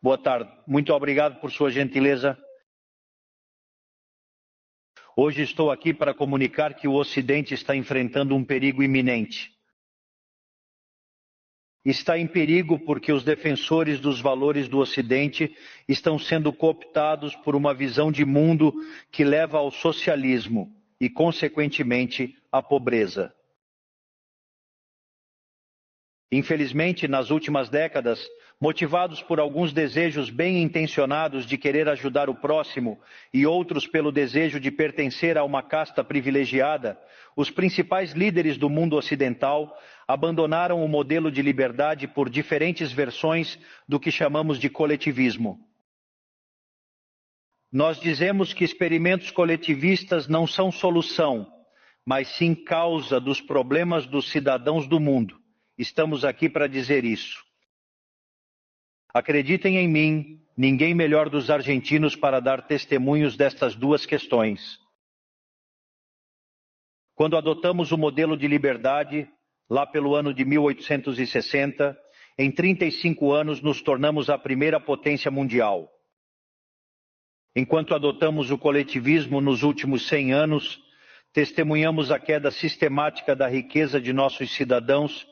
Boa tarde. Muito obrigado por sua gentileza. Hoje estou aqui para comunicar que o Ocidente está enfrentando um perigo iminente. Está em perigo porque os defensores dos valores do Ocidente estão sendo cooptados por uma visão de mundo que leva ao socialismo e, consequentemente, à pobreza. Infelizmente, nas últimas décadas, motivados por alguns desejos bem intencionados de querer ajudar o próximo e outros pelo desejo de pertencer a uma casta privilegiada, os principais líderes do mundo ocidental abandonaram o modelo de liberdade por diferentes versões do que chamamos de coletivismo. Nós dizemos que experimentos coletivistas não são solução, mas sim causa dos problemas dos cidadãos do mundo. Estamos aqui para dizer isso. Acreditem em mim, ninguém melhor dos argentinos para dar testemunhos destas duas questões. Quando adotamos o modelo de liberdade, lá pelo ano de 1860, em 35 anos nos tornamos a primeira potência mundial. Enquanto adotamos o coletivismo nos últimos 100 anos, testemunhamos a queda sistemática da riqueza de nossos cidadãos,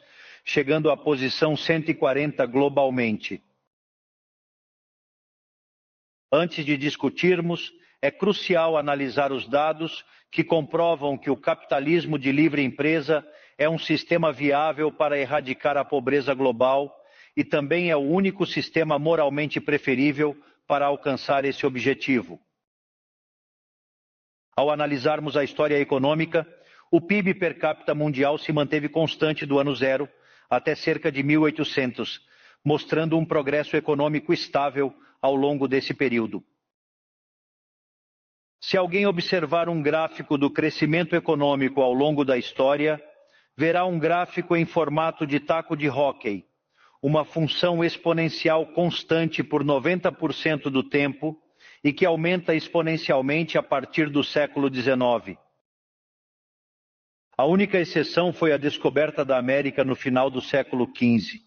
chegando à posição 140 globalmente. Antes de discutirmos, é crucial analisar os dados que comprovam que o capitalismo de livre empresa é um sistema viável para erradicar a pobreza global e também é o único sistema moralmente preferível para alcançar esse objetivo. Ao analisarmos a história econômica, o PIB per capita mundial se manteve constante do ano zero até cerca de 1800, mostrando um progresso econômico estável ao longo desse período. Se alguém observar um gráfico do crescimento econômico ao longo da história, verá um gráfico em formato de taco de hóquei, uma função exponencial constante por 90% do tempo e que aumenta exponencialmente a partir do século XIX. A única exceção foi a descoberta da América no final do século XV.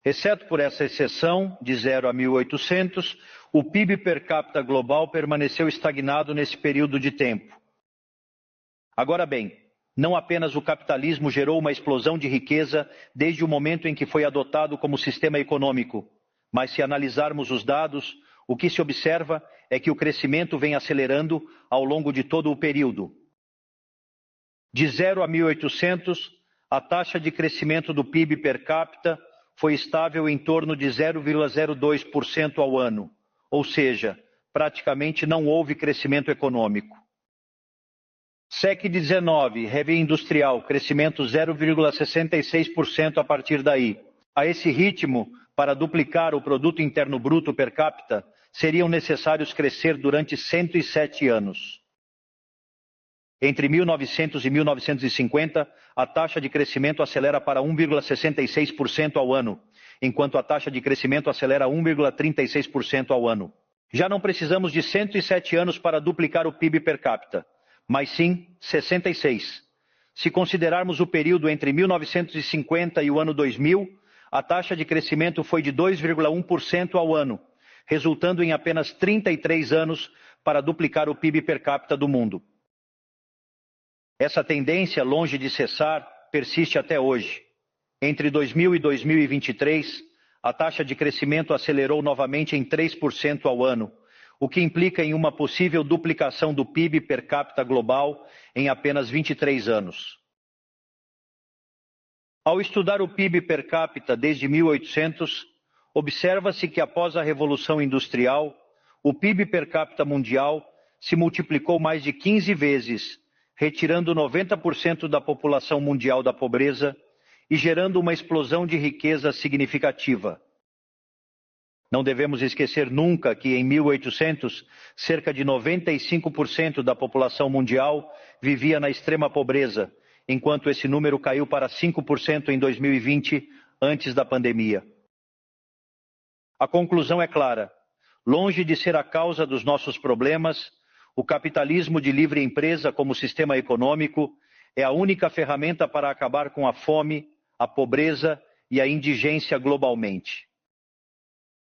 Exceto por essa exceção, de 0 a 1800, o PIB per capita global permaneceu estagnado nesse período de tempo. Agora bem, não apenas o capitalismo gerou uma explosão de riqueza desde o momento em que foi adotado como sistema econômico, mas se analisarmos os dados, o que se observa é que o crescimento vem acelerando ao longo de todo o período. De 0 a 1800, a taxa de crescimento do PIB per capita foi estável em torno de 0,02% ao ano, ou seja, praticamente não houve crescimento econômico. SEC 19, Heavy Industrial, crescimento 0,66% a partir daí. A esse ritmo, para duplicar o produto interno bruto per capita, seriam necessários crescer durante 107 anos. Entre 1900 e 1950, a taxa de crescimento acelera para 1,66% ao ano, enquanto a taxa de crescimento acelera 1,36% ao ano. Já não precisamos de 107 anos para duplicar o PIB per capita, mas sim 66. Se considerarmos o período entre 1950 e o ano 2000, a taxa de crescimento foi de 2,1% ao ano, resultando em apenas 33 anos para duplicar o PIB per capita do mundo. Essa tendência, longe de cessar, persiste até hoje. Entre 2000 e 2023, a taxa de crescimento acelerou novamente em 3% ao ano, o que implica em uma possível duplicação do PIB per capita global em apenas 23 anos. Ao estudar o PIB per capita desde 1800, observa-se que após a Revolução Industrial, o PIB per capita mundial se multiplicou mais de 15 vezes, retirando 90% da população mundial da pobreza e gerando uma explosão de riqueza significativa. Não devemos esquecer nunca que em 1800, cerca de 95% da população mundial vivia na extrema pobreza, enquanto esse número caiu para 5% em 2020, antes da pandemia. A conclusão é clara. Longe de ser a causa dos nossos problemas, o capitalismo de livre empresa como sistema econômico é a única ferramenta para acabar com a fome, a pobreza e a indigência globalmente.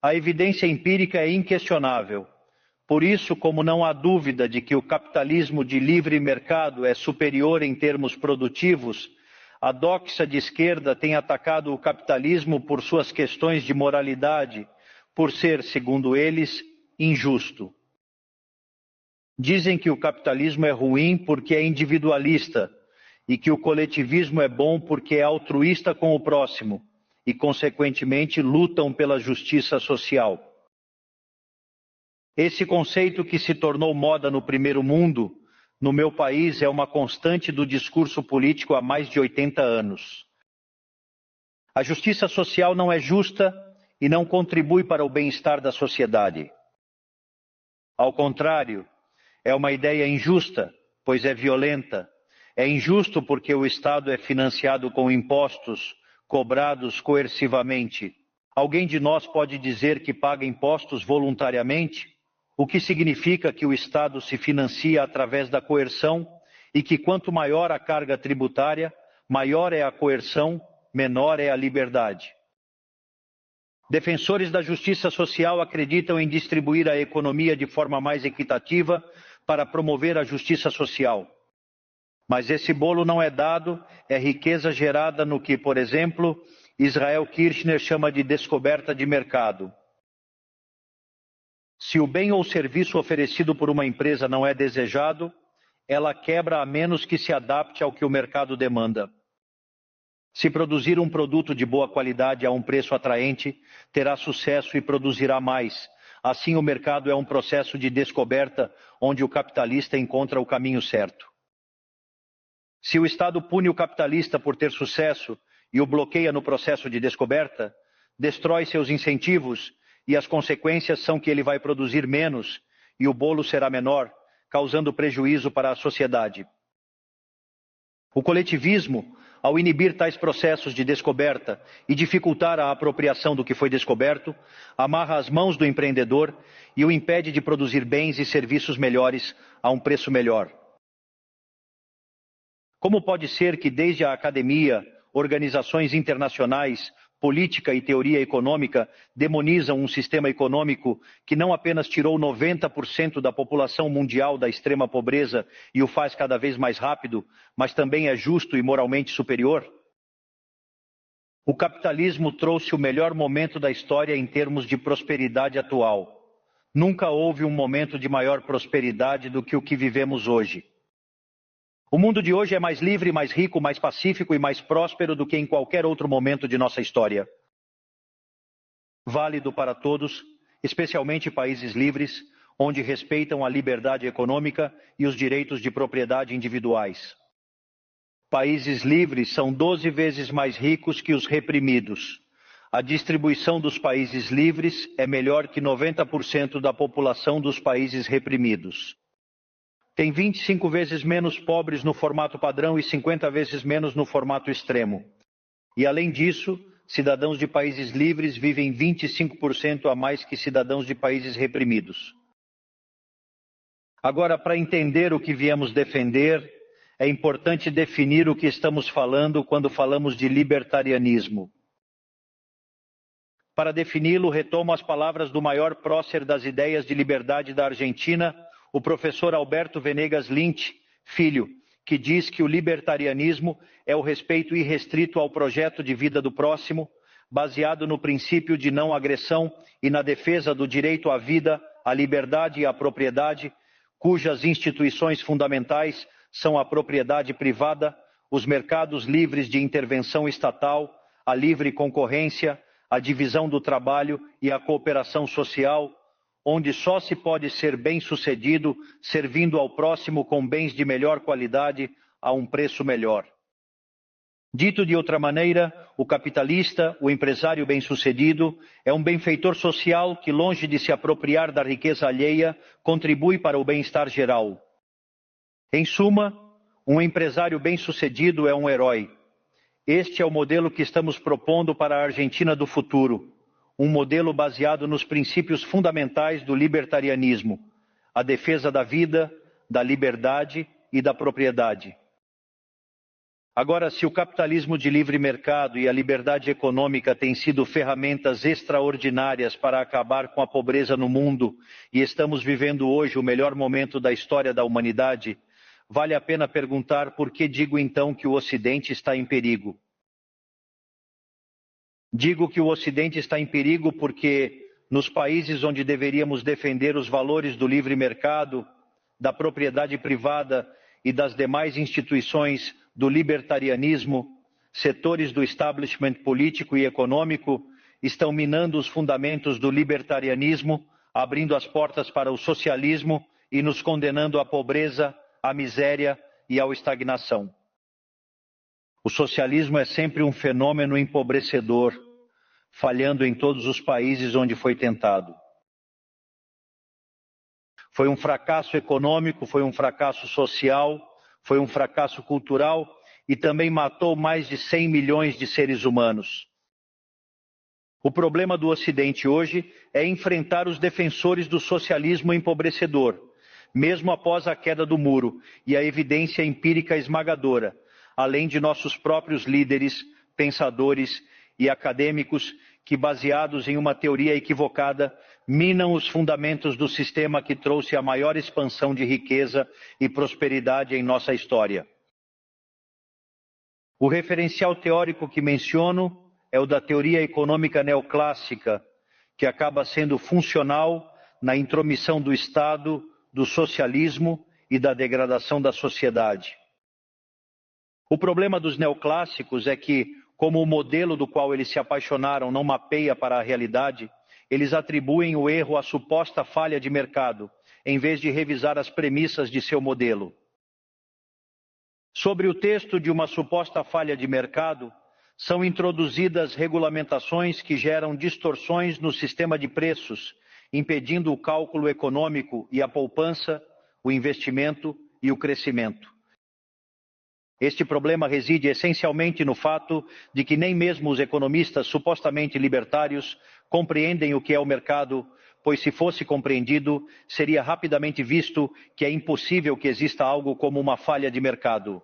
A evidência empírica é inquestionável. Por isso, como não há dúvida de que o capitalismo de livre mercado é superior em termos produtivos, a doxa de esquerda tem atacado o capitalismo por suas questões de moralidade, por ser, segundo eles, injusto. Dizem que o capitalismo é ruim porque é individualista e que o coletivismo é bom porque é altruísta com o próximo e, consequentemente, lutam pela justiça social. Esse conceito que se tornou moda no primeiro mundo, no meu país, é uma constante do discurso político há mais de 80 anos. A justiça social não é justa e não contribui para o bem-estar da sociedade. Ao contrário, é uma ideia injusta, pois é violenta. É injusto porque o Estado é financiado com impostos cobrados coercivamente. Alguém de nós pode dizer que paga impostos voluntariamente? O que significa que o Estado se financia através da coerção e que quanto maior a carga tributária, maior é a coerção, menor é a liberdade. Defensores da justiça social acreditam em distribuir a economia de forma mais equitativa para promover a justiça social. Mas esse bolo não é dado, é riqueza gerada no que, por exemplo, Israel Kirchner chama de descoberta de mercado. Se o bem ou serviço oferecido por uma empresa não é desejado, ela quebra a menos que se adapte ao que o mercado demanda. Se produzir um produto de boa qualidade a um preço atraente, terá sucesso e produzirá mais. Assim, o mercado é um processo de descoberta onde o capitalista encontra o caminho certo. Se o Estado pune o capitalista por ter sucesso e o bloqueia no processo de descoberta, destrói seus incentivos e as consequências são que ele vai produzir menos e o bolo será menor, causando prejuízo para a sociedade. O coletivismo, ao inibir tais processos de descoberta e dificultar a apropriação do que foi descoberto, amarra as mãos do empreendedor e o impede de produzir bens e serviços melhores a um preço melhor. Como pode ser que desde a academia, organizações internacionais, política e teoria econômica demonizam um sistema econômico que não apenas tirou 90% da população mundial da extrema pobreza e o faz cada vez mais rápido, mas também é justo e moralmente superior? O capitalismo trouxe o melhor momento da história em termos de prosperidade atual. Nunca houve um momento de maior prosperidade do que o que vivemos hoje. O mundo de hoje é mais livre, mais rico, mais pacífico e mais próspero do que em qualquer outro momento de nossa história. Válido para todos, especialmente países livres, onde respeitam a liberdade econômica e os direitos de propriedade individuais. Países livres são 12 vezes mais ricos que os reprimidos. A distribuição dos países livres é melhor que 90% da população dos países reprimidos. Tem 25 vezes menos pobres no formato padrão e 50 vezes menos no formato extremo. E, além disso, cidadãos de países livres vivem 25% a mais que cidadãos de países reprimidos. Agora, para entender o que viemos defender, é importante definir o que estamos falando quando falamos de libertarianismo. Para defini-lo, retomo as palavras do maior prócer das ideias de liberdade da Argentina, o professor Alberto Venegas Lynch, filho, que diz que o libertarianismo é o respeito irrestrito ao projeto de vida do próximo, baseado no princípio de não agressão e na defesa do direito à vida, à liberdade e à propriedade, cujas instituições fundamentais são a propriedade privada, os mercados livres de intervenção estatal, a livre concorrência, a divisão do trabalho e a cooperação social, onde só se pode ser bem-sucedido servindo ao próximo com bens de melhor qualidade a um preço melhor. Dito de outra maneira, o capitalista, o empresário bem-sucedido, é um benfeitor social que, longe de se apropriar da riqueza alheia, contribui para o bem-estar geral. Em suma, um empresário bem-sucedido é um herói. Este é o modelo que estamos propondo para a Argentina do futuro. Um modelo baseado nos princípios fundamentais do libertarianismo, a defesa da vida, da liberdade e da propriedade. Agora, se o capitalismo de livre mercado e a liberdade econômica têm sido ferramentas extraordinárias para acabar com a pobreza no mundo e estamos vivendo hoje o melhor momento da história da humanidade, vale a pena perguntar por que digo então que o Ocidente está em perigo. Digo que o Ocidente está em perigo porque nos países onde deveríamos defender os valores do livre mercado, da propriedade privada e das demais instituições do libertarianismo, setores do establishment político e econômico estão minando os fundamentos do libertarianismo, abrindo as portas para o socialismo e nos condenando à pobreza, à miséria e à estagnação. O socialismo é sempre um fenômeno empobrecedor, falhando em todos os países onde foi tentado. Foi um fracasso econômico, foi um fracasso social, foi um fracasso cultural e também matou mais de 100 milhões de seres humanos. O problema do Ocidente hoje é enfrentar os defensores do socialismo empobrecedor, mesmo após a queda do muro e a evidência empírica esmagadora, além de nossos próprios líderes, pensadores e acadêmicos que, baseados em uma teoria equivocada, minam os fundamentos do sistema que trouxe a maior expansão de riqueza e prosperidade em nossa história. O referencial teórico que menciono é o da teoria econômica neoclássica, que acaba sendo funcional na intromissão do Estado, do socialismo e da degradação da sociedade. O problema dos neoclássicos é que, como o modelo do qual eles se apaixonaram não mapeia para a realidade, eles atribuem o erro à suposta falha de mercado, em vez de revisar as premissas de seu modelo. Sobre o texto de uma suposta falha de mercado, são introduzidas regulamentações que geram distorções no sistema de preços, impedindo o cálculo econômico e a poupança, o investimento e o crescimento. Este problema reside essencialmente no fato de que nem mesmo os economistas supostamente libertários compreendem o que é o mercado, pois se fosse compreendido, seria rapidamente visto que é impossível que exista algo como uma falha de mercado.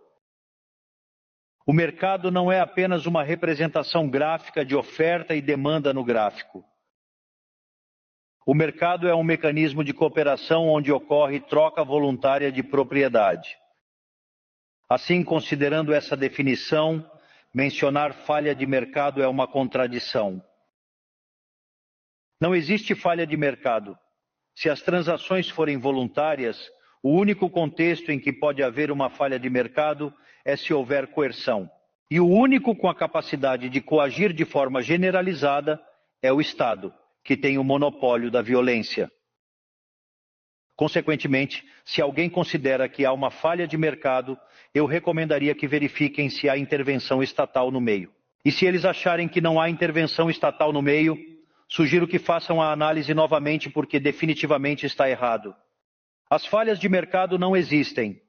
O mercado não é apenas uma representação gráfica de oferta e demanda no gráfico. O mercado é um mecanismo de cooperação onde ocorre troca voluntária de propriedade. Assim, considerando essa definição, mencionar falha de mercado é uma contradição. Não existe falha de mercado. Se as transações forem voluntárias, o único contexto em que pode haver uma falha de mercado é se houver coerção. E o único com a capacidade de coagir de forma generalizada é o Estado, que tem o monopólio da violência. Consequentemente, se alguém considera que há uma falha de mercado, eu recomendaria que verifiquem se há intervenção estatal no meio. E se eles acharem que não há intervenção estatal no meio, sugiro que façam a análise novamente porque definitivamente está errado. As falhas de mercado não existem.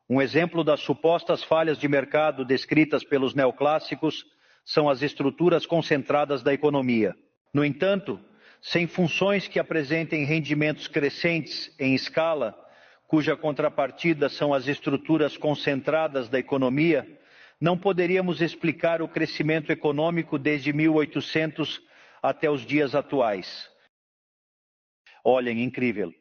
Um exemplo das supostas falhas de mercado descritas pelos neoclássicos são as estruturas concentradas da economia. No entanto, sem funções que apresentem rendimentos crescentes em escala, cuja contrapartida são as estruturas concentradas da economia, não poderíamos explicar o crescimento econômico desde 1800 até os dias atuais. Olhem, incrível.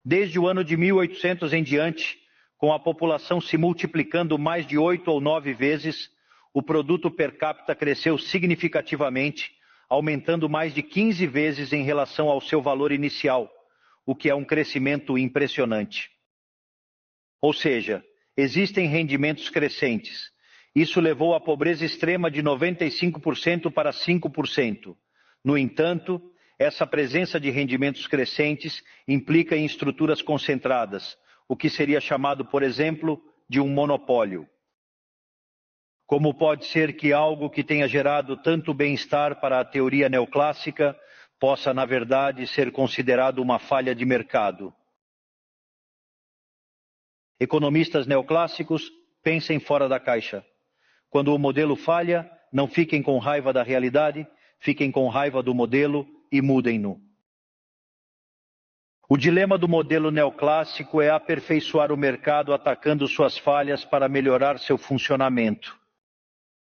Desde o ano de 1800 em diante, com a população se multiplicando mais de 8 ou 9 vezes, o produto per capita cresceu significativamente, aumentando mais de 15 vezes em relação ao seu valor inicial, o que é um crescimento impressionante. Ou seja, existem rendimentos crescentes. Isso levou a pobreza extrema de 95% para 5%. No entanto, essa presença de rendimentos crescentes implica em estruturas concentradas, o que seria chamado, por exemplo, de um monopólio. Como pode ser que algo que tenha gerado tanto bem-estar para a teoria neoclássica possa, na verdade, ser considerado uma falha de mercado? Economistas neoclássicos, pensem fora da caixa. Quando o modelo falha, não fiquem com raiva da realidade, fiquem com raiva do modelo e mudem-no. O dilema do modelo neoclássico é aperfeiçoar o mercado atacando suas falhas para melhorar seu funcionamento.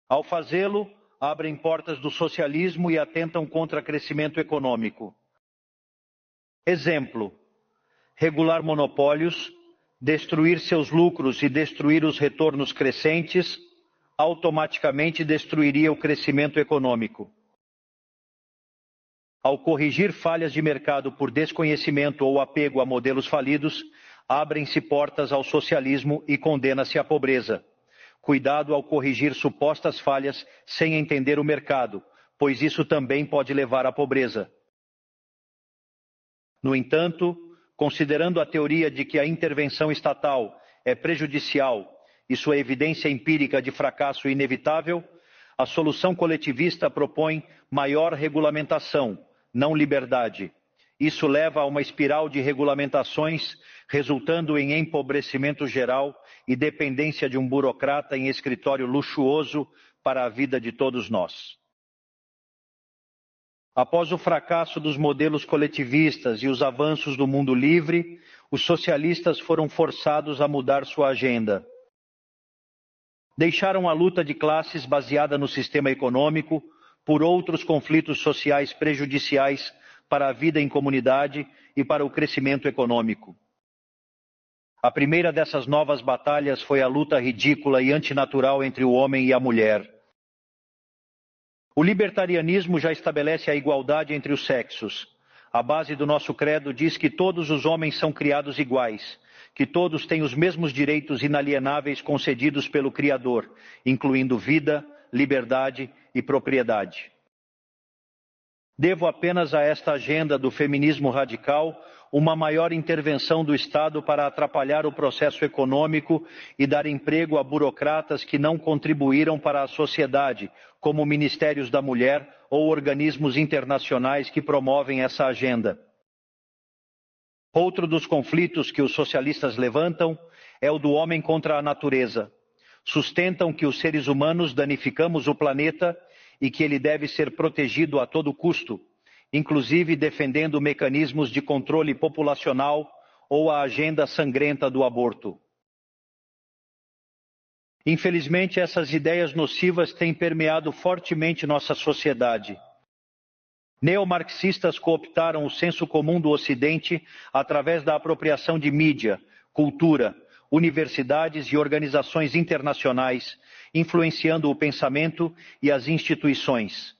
Ao fazê-lo, abrem portas do socialismo e atentam contra o crescimento econômico. Exemplo: regular monopólios, destruir seus lucros e destruir os retornos crescentes, automaticamente destruiria o crescimento econômico. Ao corrigir falhas de mercado por desconhecimento ou apego a modelos falidos, abrem-se portas ao socialismo e condena-se à pobreza. Cuidado ao corrigir supostas falhas sem entender o mercado, pois isso também pode levar à pobreza. No entanto, considerando a teoria de que a intervenção estatal é prejudicial e sua evidência empírica de fracasso inevitável, a solução coletivista propõe maior regulamentação, não liberdade. Isso leva a uma espiral de regulamentações, resultando em empobrecimento geral e dependência de um burocrata em escritório luxuoso para a vida de todos nós. Após o fracasso dos modelos coletivistas e os avanços do mundo livre, os socialistas foram forçados a mudar sua agenda. Deixaram a luta de classes baseada no sistema econômico por outros conflitos sociais prejudiciais para a vida em comunidade e para o crescimento econômico. A primeira dessas novas batalhas foi a luta ridícula e antinatural entre o homem e a mulher. O libertarianismo já estabelece a igualdade entre os sexos. A base do nosso credo diz que todos os homens são criados iguais, que todos têm os mesmos direitos inalienáveis concedidos pelo Criador, incluindo vida, liberdade e propriedade. Devo apenas a esta agenda do feminismo radical uma maior intervenção do Estado para atrapalhar o processo econômico e dar emprego a burocratas que não contribuíram para a sociedade, como Ministérios da Mulher ou organismos internacionais que promovem essa agenda. Outro dos conflitos que os socialistas levantam é o do homem contra a natureza. Sustentam que os seres humanos danificamos o planeta e que ele deve ser protegido a todo custo, inclusive defendendo mecanismos de controle populacional ou a agenda sangrenta do aborto. Infelizmente, essas ideias nocivas têm permeado fortemente nossa sociedade. Neomarxistas cooptaram o senso comum do Ocidente através da apropriação de mídia, cultura, universidades e organizações internacionais, influenciando o pensamento e as instituições.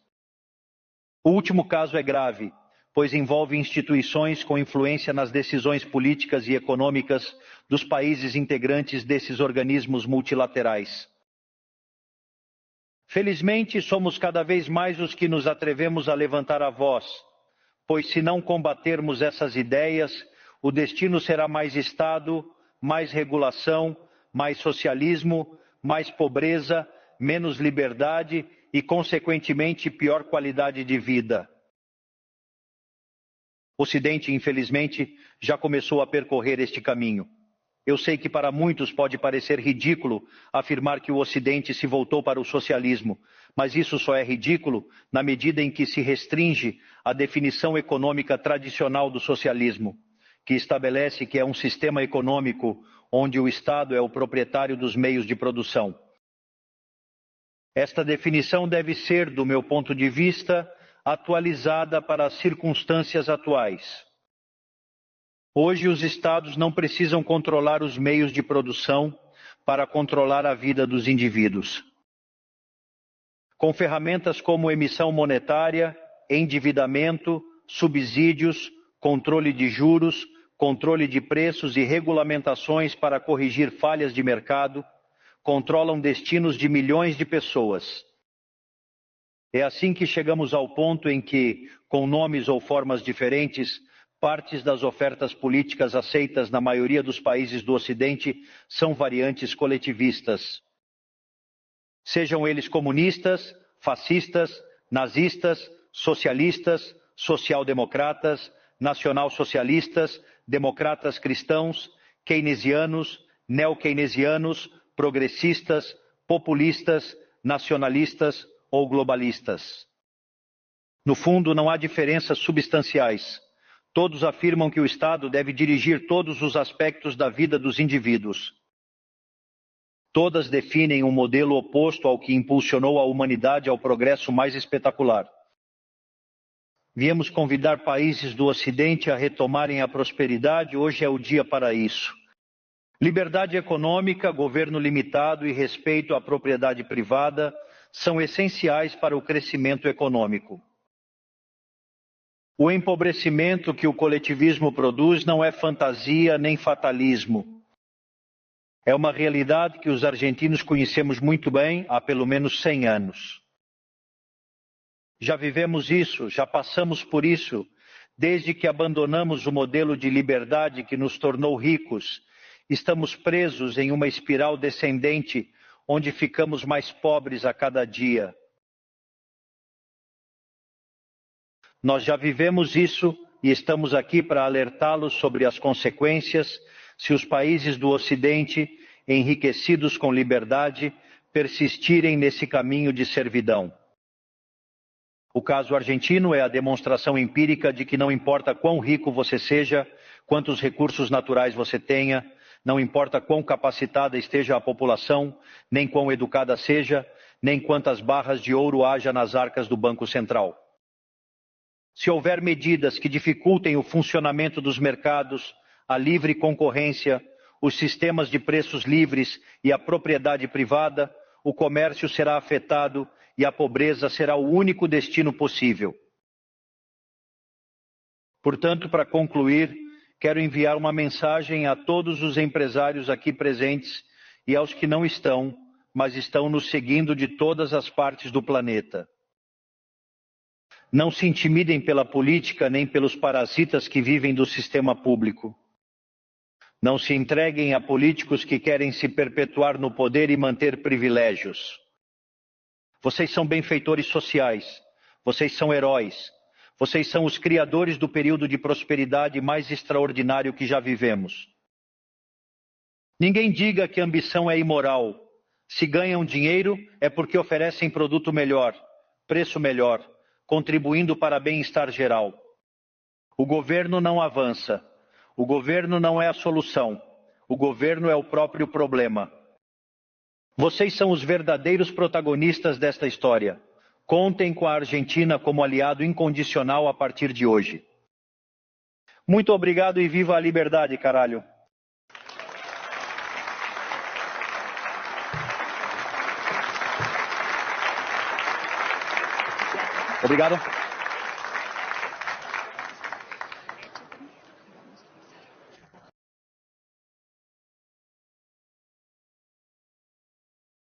O último caso é grave, pois envolve instituições com influência nas decisões políticas e econômicas dos países integrantes desses organismos multilaterais. Felizmente, somos cada vez mais os que nos atrevemos a levantar a voz, pois se não combatermos essas ideias, o destino será mais Estado, mais regulação, mais socialismo, mais pobreza, menos liberdade e, consequentemente, pior qualidade de vida. O Ocidente, infelizmente, já começou a percorrer este caminho. Eu sei que para muitos pode parecer ridículo afirmar que o Ocidente se voltou para o socialismo, mas isso só é ridículo na medida em que se restringe a definição econômica tradicional do socialismo, que estabelece que é um sistema econômico onde o Estado é o proprietário dos meios de produção. Esta definição deve ser, do meu ponto de vista, atualizada para as circunstâncias atuais. Hoje, os Estados não precisam controlar os meios de produção para controlar a vida dos indivíduos. Com ferramentas como emissão monetária, endividamento, subsídios, controle de juros, controle de preços e regulamentações para corrigir falhas de mercado, controlam destinos de milhões de pessoas. É assim que chegamos ao ponto em que, com nomes ou formas diferentes, partes das ofertas políticas aceitas na maioria dos países do Ocidente são variantes coletivistas. Sejam eles comunistas, fascistas, nazistas, socialistas, social-democratas, nacional-socialistas, democratas cristãos, keynesianos, neo-keynesianos, progressistas, populistas, nacionalistas ou globalistas. No fundo, não há diferenças substanciais. Todos afirmam que o Estado deve dirigir todos os aspectos da vida dos indivíduos. Todas definem um modelo oposto ao que impulsionou a humanidade ao progresso mais espetacular. Viemos convidar países do Ocidente a retomarem a prosperidade, hoje é o dia para isso. Liberdade econômica, governo limitado e respeito à propriedade privada são essenciais para o crescimento econômico. O empobrecimento que o coletivismo produz não é fantasia nem fatalismo. É uma realidade que os argentinos conhecemos muito bem há pelo menos 100 anos. Já vivemos isso, já passamos por isso, desde que abandonamos o modelo de liberdade que nos tornou ricos. Estamos presos em uma espiral descendente, onde ficamos mais pobres a cada dia. Nós já vivemos isso e estamos aqui para alertá-los sobre as consequências se os países do Ocidente, enriquecidos com liberdade, persistirem nesse caminho de servidão. O caso argentino é a demonstração empírica de que não importa quão rico você seja, quantos recursos naturais você tenha, não importa quão capacitada esteja a população, nem quão educada seja, nem quantas barras de ouro haja nas arcas do Banco Central. Se houver medidas que dificultem o funcionamento dos mercados, a livre concorrência, os sistemas de preços livres e a propriedade privada, o comércio será afetado e a pobreza será o único destino possível. Portanto, para concluir, quero enviar uma mensagem a todos os empresários aqui presentes e aos que não estão, mas estão nos seguindo de todas as partes do planeta. Não se intimidem pela política nem pelos parasitas que vivem do sistema público. Não se entreguem a políticos que querem se perpetuar no poder e manter privilégios. Vocês são benfeitores sociais, vocês são heróis, vocês são os criadores do período de prosperidade mais extraordinário que já vivemos. Ninguém diga que a ambição é imoral. Se ganham dinheiro é porque oferecem produto melhor, preço melhor, contribuindo para bem-estar geral. O governo não avança. O governo não é a solução. O governo é o próprio problema. Vocês são os verdadeiros protagonistas desta história. Contem com a Argentina como aliado incondicional a partir de hoje. Muito obrigado e viva a liberdade, caralho! Obrigado.